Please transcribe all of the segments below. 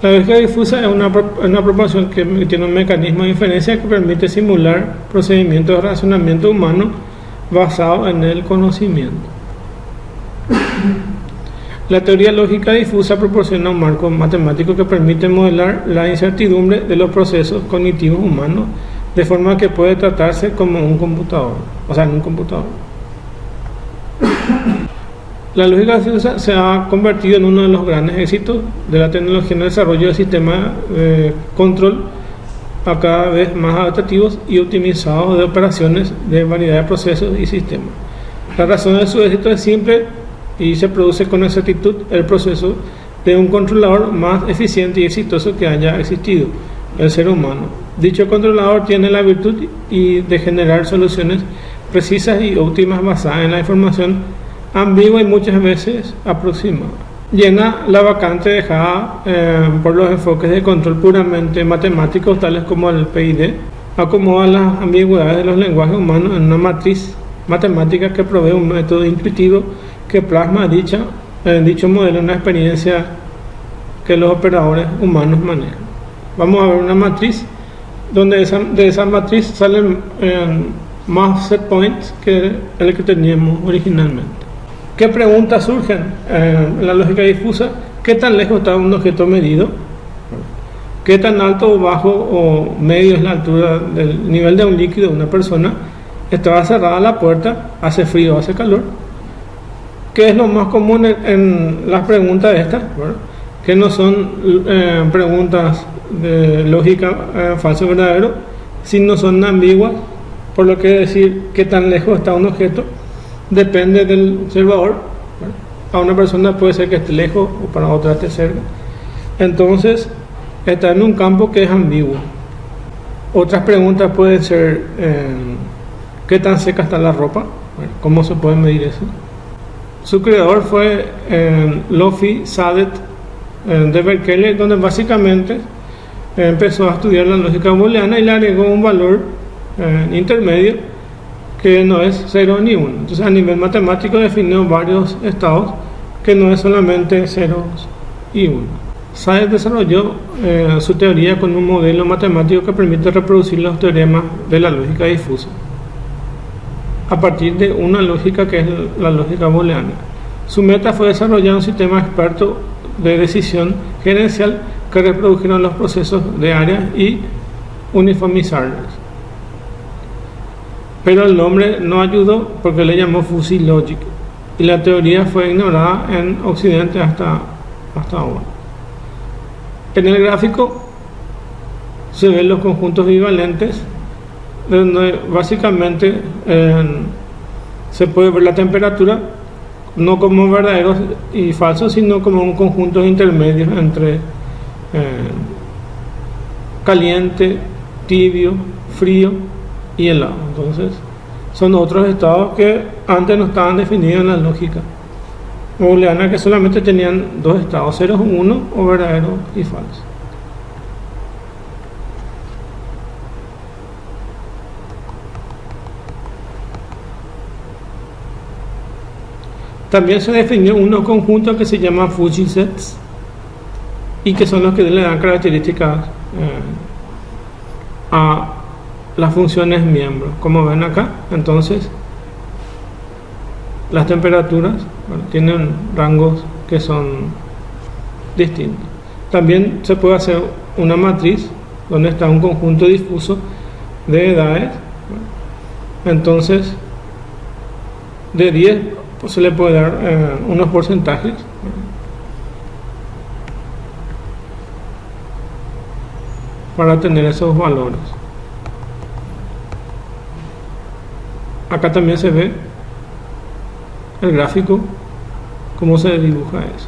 La lógica difusa es una proporción que tiene un mecanismo de inferencia que permite simular procedimientos de razonamiento humano basados en el conocimiento. La teoría lógica difusa proporciona un marco matemático que permite modelar la incertidumbre de los procesos cognitivos humanos de forma que puede tratarse como un computador, en un computador. La lógica difusa se ha convertido en uno de los grandes éxitos de la tecnología en el desarrollo de sistemas de control a cada vez más adaptativos y optimizados de operaciones de variedad de procesos y sistemas. La razón de su éxito es simple y se produce con exactitud el proceso de un controlador más eficiente y exitoso que haya existido, el ser humano. Dicho controlador tiene la virtud de generar soluciones precisas y óptimas basadas en la información ambigua y muchas veces aproximada. Llena la vacante dejada por los enfoques de control puramente matemáticos tales como el PID, acomoda las ambigüedades de los lenguajes humanos en una matriz matemática que provee un método intuitivo que plasma dicho modelo en una experiencia que los operadores humanos manejan. Vamos a ver una matriz donde de esa matriz salen más set points que el que teníamos originalmente. ¿Qué preguntas surgen en la lógica difusa? ¿Qué tan lejos está un objeto medido? ¿Qué tan alto o bajo o medio es la altura del nivel de un líquido de una persona? ¿Estaba cerrada la puerta? ¿Hace frío o hace calor? ¿Qué es lo más común en las preguntas de estas? Que no son preguntas de lógica falso o verdadero, sino son ambiguas, por lo que decir qué tan lejos está un objeto depende del observador. A una persona puede ser que esté lejos o para otra esté cerca. Entonces está en un campo que es ambiguo. Otras preguntas pueden ser ¿qué tan seca está la ropa? ¿Cómo se puede medir eso? Su creador fue Lofi Sadet de Berkeley, donde básicamente empezó a estudiar la lógica booleana y le agregó un valor intermedio que no es 0 ni 1. Entonces a nivel matemático definió varios estados que no es solamente 0 y 1. Sadet desarrolló su teoría con un modelo matemático que permite reproducir los teoremas de la lógica difusa a partir de una lógica que es la lógica booleana. Su meta fue desarrollar un sistema experto de decisión gerencial que reprodujeron los procesos de áreas y uniformizarlos. Pero el nombre no ayudó porque le llamó Fuzzy Logic y la teoría fue ignorada en Occidente hasta ahora. En el gráfico se ven los conjuntos bivalentes, donde básicamente se puede ver la temperatura no como verdaderos y falsos, sino como un conjunto intermedio entre caliente, tibio, frío y helado. Entonces son otros estados que antes no estaban definidos en la lógica booleana, que solamente tenían dos estados, 0 y 1 o verdadero y falso. También se definió unos conjuntos que se llaman Fuzzy sets y que son los que le dan características a las funciones miembros, como ven acá. Entonces las temperaturas tienen rangos que son distintos. También se puede hacer una matriz donde está un conjunto difuso de edades. Entonces de 10 se le puede dar unos porcentajes para tener esos valores. Acá también se ve el gráfico, cómo se dibuja eso.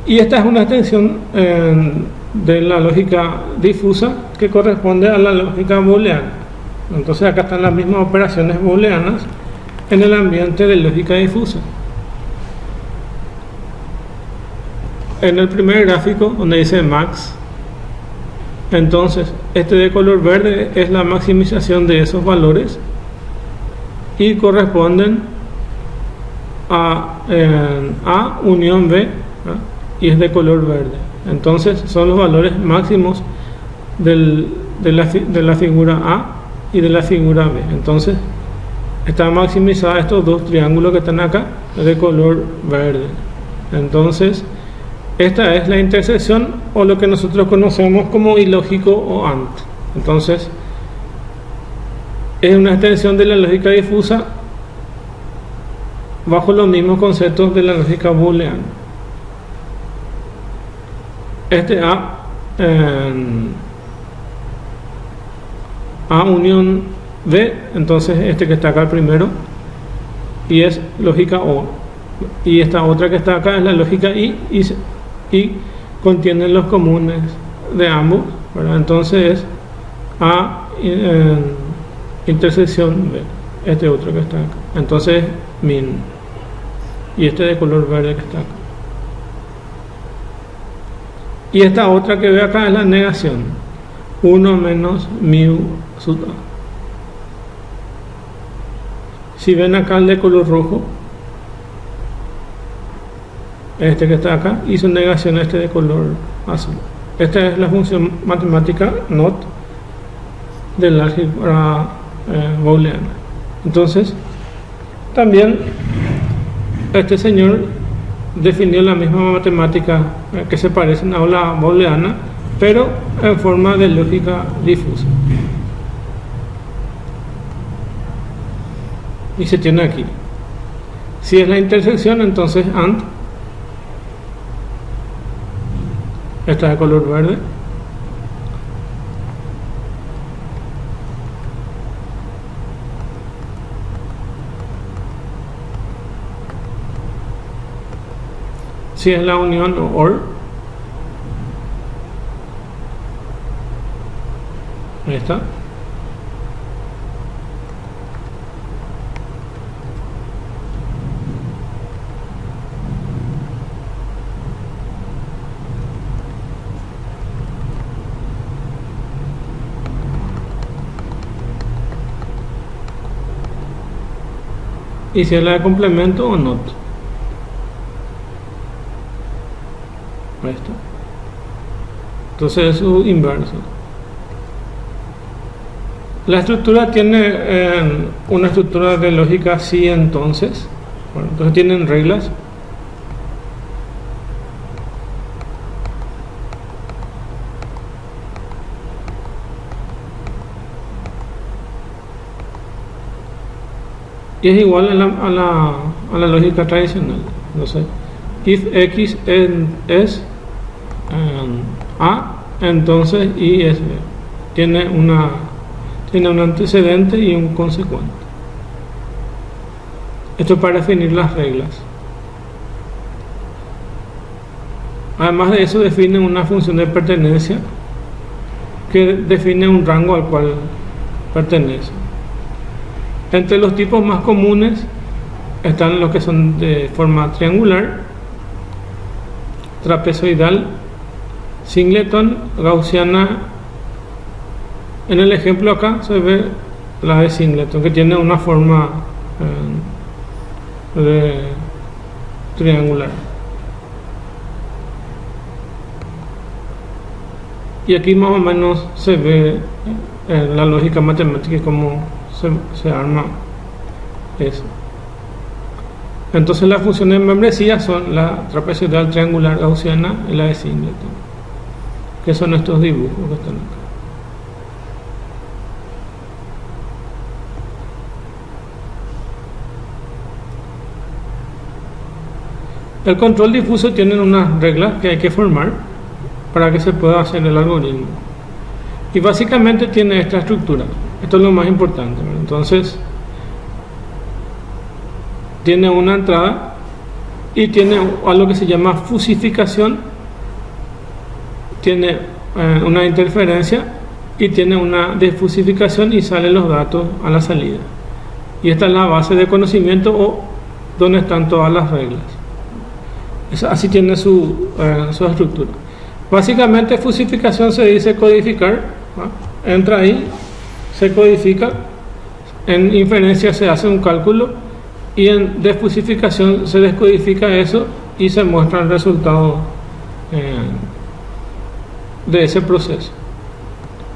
Y esta es una extensión de la lógica difusa que corresponde a la lógica booleana. Entonces acá están las mismas operaciones booleanas en el ambiente de lógica difusa. En el primer gráfico donde dice max, entonces este de color verde es la maximización de esos valores y corresponden a A unión B, y es de color verde. Entonces son los valores máximos de la figura A y de la figura B. Entonces está maximizada estos dos triángulos que están acá de color verde. Entonces esta es la intersección, o lo que nosotros conocemos como ilógico o AND. Entonces es una extensión de la lógica difusa bajo los mismos conceptos de la lógica booleana. Este A unión B, entonces este que está acá primero, y es lógica O, y esta otra que está acá es la lógica I, y contienen los comunes de ambos, ¿verdad? Entonces es A intersección B, este otro que está acá, entonces min, y este de color verde que está acá. Y esta otra que ve acá es la negación, 1 menos mu sub A. Si ven acá el de color rojo, este que está acá, y su negación este de color azul. Esta es la función matemática NOT del álgebra booleana. Entonces, también este señor definió la misma matemática que se parecen a la booleana, pero en forma de lógica difusa. Y se tiene aquí. Si es la intersección, entonces AND, esta de color verde, si es la unión o OR, ahí está. Y si es la de complemento o NOT. Ahí está. Entonces es su inverso. La estructura tiene una estructura de lógica sí, entonces. Bueno, entonces tienen reglas. Y es igual a la lógica tradicional. Entonces, if x es A, entonces y es B. Tiene un antecedente y un consecuente. Esto es para definir las reglas. Además de eso, define una función de pertenencia que define un rango al cual pertenece. Entre los tipos más comunes están los que son de forma triangular, trapezoidal, singleton, gaussiana. En el ejemplo acá se ve la de singleton, que tiene una forma de triangular. Y aquí más o menos se ve la lógica matemática y cómo se arma eso. Entonces las funciones de membresía son la trapezoidal, triangular, gaussiana y la de singleton, que son estos dibujos que están acá. El control difuso tiene unas reglas que hay que formar para que se pueda hacer el algoritmo, y básicamente tiene esta estructura. Esto es lo más importante, ¿verdad? Entonces tiene una entrada y tiene algo que se llama fusificación, tiene una interferencia y tiene una desfusificación, y salen los datos a la salida. Y esta es la base de conocimiento, o donde están todas las reglas. Así tiene su estructura. Básicamente fusificación se dice codificar, ¿no? Entra ahí, se codifica, en inferencia se hace un cálculo, y en desfusificación se descodifica eso y se muestra el resultado de ese proceso.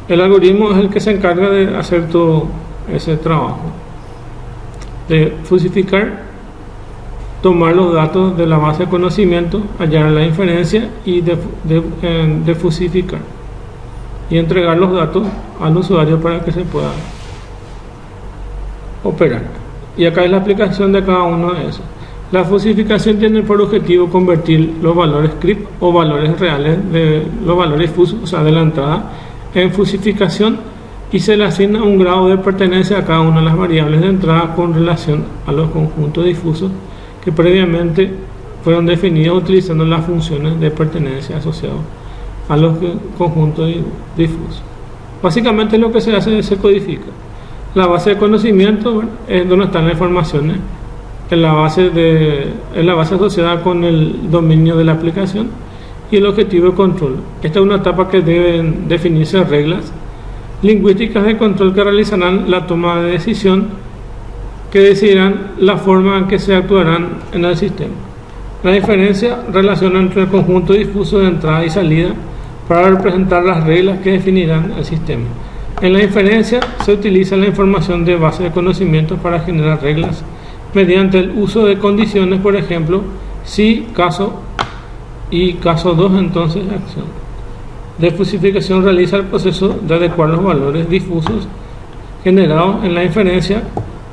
El algoritmo es el que se encarga de hacer todo ese trabajo, de fusificar, tomar los datos de la base de conocimiento, hallar la inferencia y de fusificar y entregar los datos al usuario para que se pueda operar. Y acá es la aplicación de cada uno de esos. La fusificación tiene por objetivo convertir los valores script o valores reales de los valores difusos, o sea, de la entrada, en fusificación, y se le asigna un grado de pertenencia a cada una de las variables de entrada con relación a los conjuntos difusos que previamente fueron definidos utilizando las funciones de pertenencia asociadas a los conjuntos difusos. Básicamente lo que se hace es se codifica. La base de conocimiento es donde están las informaciones, es la base asociada con el dominio de la aplicación, y el objetivo de control. Esta es una etapa que deben definirse reglas lingüísticas de control que realizarán la toma de decisión, que decidirán la forma en que se actuarán en el sistema. La diferencia relaciona entre el conjunto difuso de entrada y salida para representar las reglas que definirán el sistema. En la inferencia se utiliza la información de base de conocimiento para generar reglas mediante el uso de condiciones, por ejemplo, si, caso y caso 2, entonces acción. De fusificación realiza el proceso de adecuar los valores difusos generados en la inferencia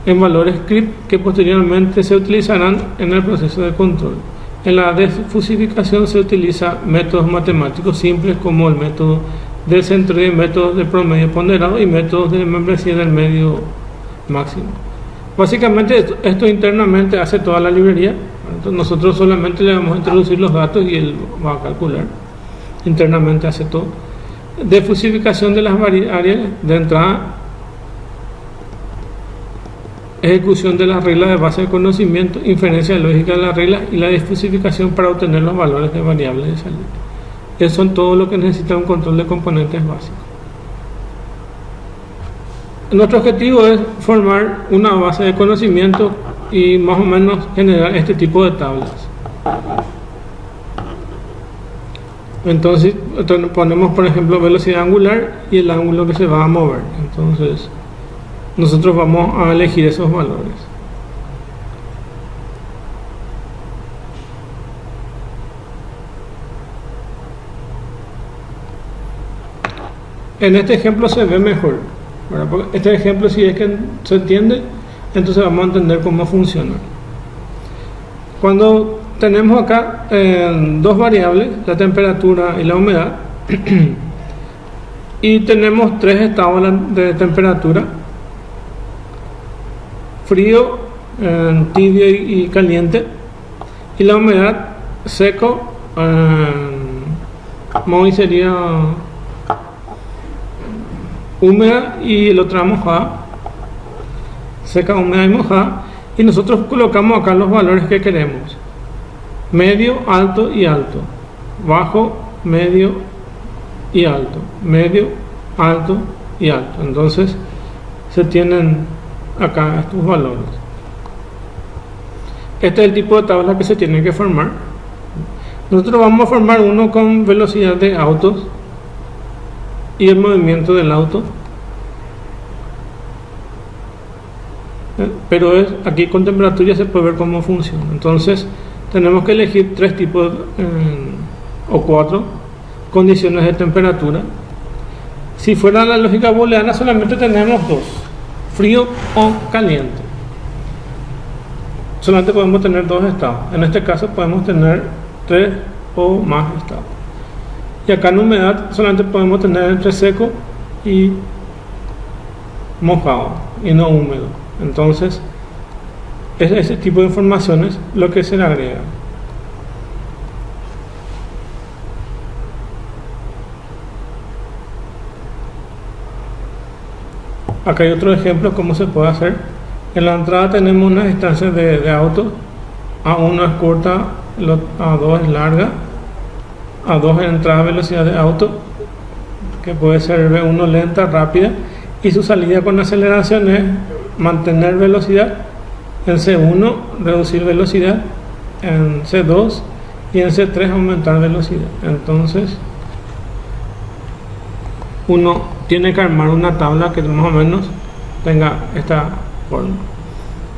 en valores script que posteriormente se utilizarán en el proceso de control. En la desfusificación se utiliza métodos matemáticos simples como el método del centro y métodos de promedio ponderado y métodos de membresía del medio máximo. Básicamente esto internamente hace toda la librería. Entonces nosotros solamente le vamos a introducir los datos y él va a calcular. Internamente hace todo. Desfusificación de las variables de entrada, ejecución de las reglas de base de conocimiento, inferencia lógica de las reglas y la desfusificación para obtener los valores de variables de salida. Eso son todo lo que necesita un control de componentes básicos. Nuestro objetivo es formar una base de conocimiento y más o menos generar este tipo de tablas. Entonces ponemos, por ejemplo, velocidad angular y el ángulo que se va a mover. Entonces nosotros vamos a elegir esos valores. En este ejemplo se ve mejor. Porque este ejemplo, si es que se entiende, entonces vamos a entender cómo funciona. Cuando tenemos acá dos variables, la temperatura y la humedad, y tenemos tres estados de temperatura: frío, tibio y caliente, y la humedad, seco, muy sería húmeda y el otro mojada, seca, húmeda y mojada, y nosotros colocamos acá los valores que queremos: medio, alto y alto, bajo, medio y alto, medio, alto y alto. Entonces se tienen acá estos valores. Este es el tipo de tabla que se tiene que formar. Nosotros vamos a formar uno con velocidad de autos y el movimiento del auto, pero aquí con temperatura ya se puede ver cómo funciona. Entonces tenemos que elegir tres tipos o cuatro condiciones de temperatura. Si fuera la lógica booleana solamente tenemos dos: frío o caliente. Solamente podemos tener dos estados. En este caso podemos tener tres o más estados. Y acá en humedad solamente podemos tener entre seco y mojado y no húmedo. Entonces es ese tipo de informaciones lo que se le agrega. Acá hay otro ejemplo cómo se puede hacer. En la entrada tenemos unas instancias de auto. A1 es corta, A2 es larga, A2 es entrada velocidad de auto, que puede ser B1 lenta, rápida, y su salida con aceleración es mantener velocidad. En C1 reducir velocidad, en C2 y en C3 aumentar velocidad. Entonces uno tiene que armar una tabla que más o menos tenga esta forma.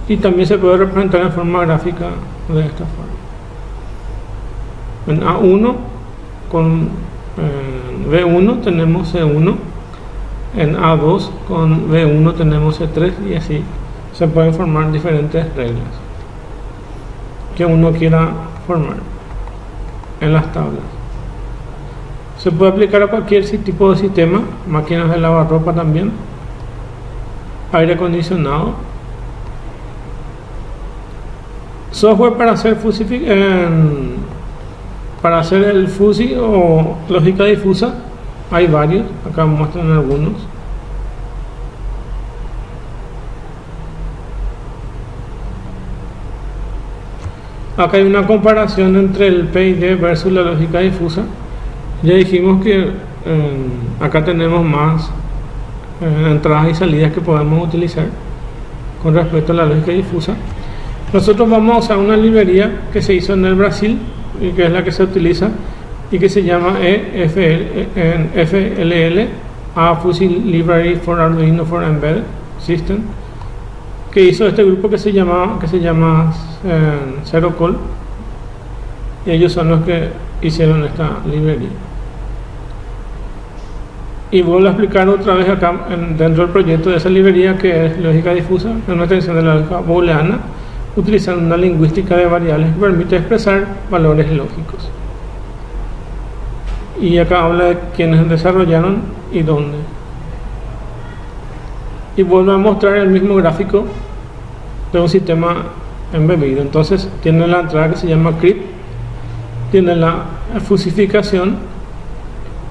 Y también se puede representar en forma gráfica de esta forma. En A1 con B1 tenemos C1, en A2 con B1 tenemos C3 y así se pueden formar diferentes reglas que uno quiera formar en las tablas. Se puede aplicar a cualquier tipo de sistema, máquinas de lavarropa también, aire acondicionado, software para hacer el FUSI o lógica difusa. Hay varios, acá muestran algunos. Acá hay una comparación entre el PID versus la lógica difusa. Ya dijimos que acá tenemos más entradas y salidas que podemos utilizar con respecto a la lógica difusa. Nosotros vamos a usar una librería que se hizo en el Brasil y que es la que se utiliza y que se llama FLL, a FUSI Library for Arduino for Embedded System, que hizo este grupo que se llama Zerocall, y ellos son los que hicieron esta librería. Y vuelvo a explicar otra vez acá dentro del proyecto de esa librería, que es lógica difusa, es una extensión de la lógica booleana, utilizando una lingüística de variables que permite expresar valores lógicos. Y acá habla de quiénes desarrollaron y dónde. Y vuelvo a mostrar el mismo gráfico de un sistema embebido. Entonces tiene la entrada que se llama CRIP, tiene la fusificación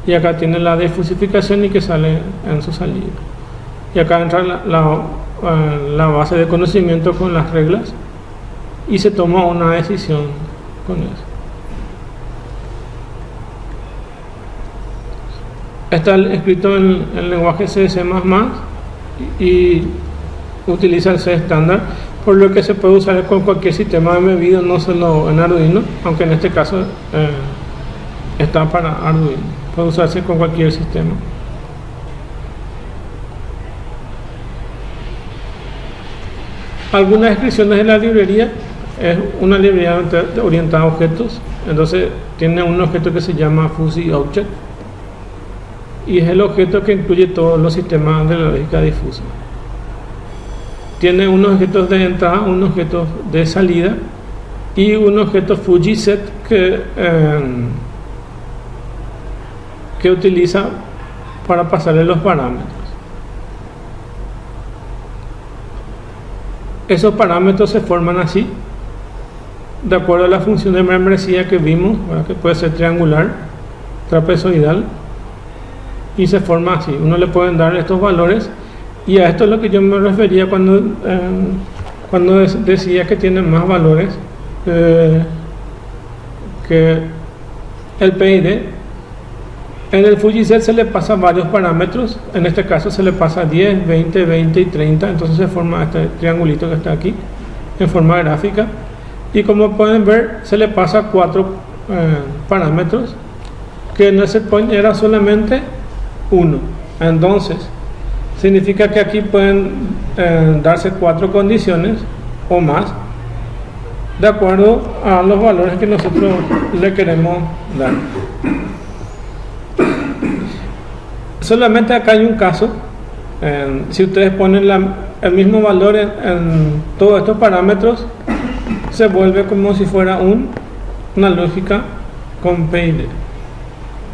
y acá tiene la defusificación y que sale en su salida. Y acá entra la base de conocimiento con las reglas y se toma una decisión con eso. Está escrito en el lenguaje C++ y utiliza el C estándar, por lo que se puede usar con cualquier sistema embebido, no solo en Arduino, aunque en este caso está para Arduino, puede usarse con cualquier sistema. Algunas descripciones de la librería: es una librería orientada a objetos, entonces tiene un objeto que se llama FUSI Object y es el objeto que incluye todos los sistemas de la lógica difusa. Tiene unos objetos de entrada, unos objetos de salida y un objeto FujiSet que utiliza para pasarle los parámetros. Esos parámetros se forman así, de acuerdo a la función de membresía que vimos, ¿verdad? Que puede ser triangular, trapezoidal, y se forma así. Uno le pueden dar estos valores, y a esto es lo que yo me refería cuando decía que tiene más valores que el PID. En el FujiSet se le pasa varios parámetros, en este caso se le pasa 10, 20, 20 y 30, entonces se forma este triangulito que está aquí en forma gráfica, y como pueden ver se le pasa 4 parámetros, que en el setpoint era solamente 1. Entonces significa que aquí pueden darse 4 condiciones o más de acuerdo a los valores que nosotros le queremos dar. Solamente acá hay un caso. Si ustedes ponen el mismo valor en todos estos parámetros, se vuelve como si fuera una lógica con PID,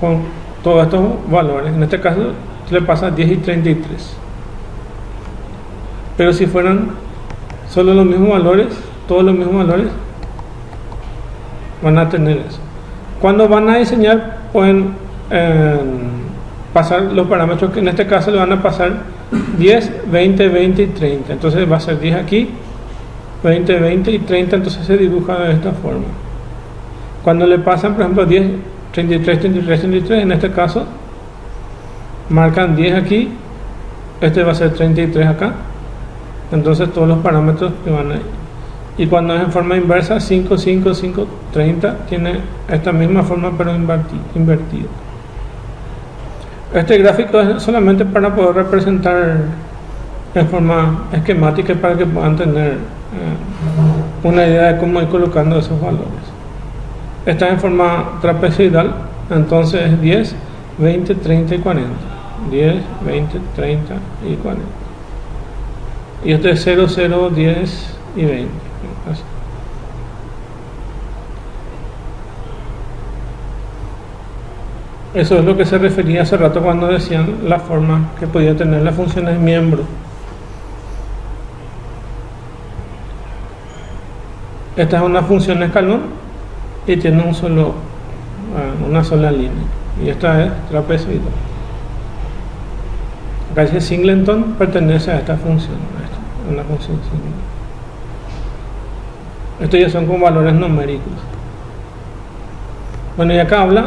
con todos estos valores. En este caso se le pasa 10 y 33. Pero si fueran solo los mismos valores, todos los mismos valores, van a tener eso. Cuando van a diseñar, pueden pasar los parámetros, que en este caso le van a pasar 10, 20, 20 y 30. Entonces va a ser 10 aquí, 20, 20 y 30, entonces se dibuja de esta forma. Cuando le pasan, por ejemplo, 10, 33, 33, 33, en este caso marcan 10 aquí, este va a ser 33 acá, entonces todos los parámetros que van ahí. Y cuando es en forma inversa, 5, 5, 5, 30, tiene esta misma forma pero invertida. Este gráfico es solamente para poder representar en forma esquemática para que puedan tener una idea de cómo ir colocando esos valores. Está en forma trapezoidal, entonces es 10, 20, 30 y 40. 10, 20, 30 y 40. Y este es 0, 0, 10 y 20. Así. Eso es lo que se refería hace rato cuando decían la forma que podía tener las funciones miembro. Esta es una función escalón y tiene una sola línea. Y esta es trapezoidal. Acá dice Singleton, pertenece a esta función. Una función Singleton. Estos ya son con valores numéricos. Bueno, y acá habla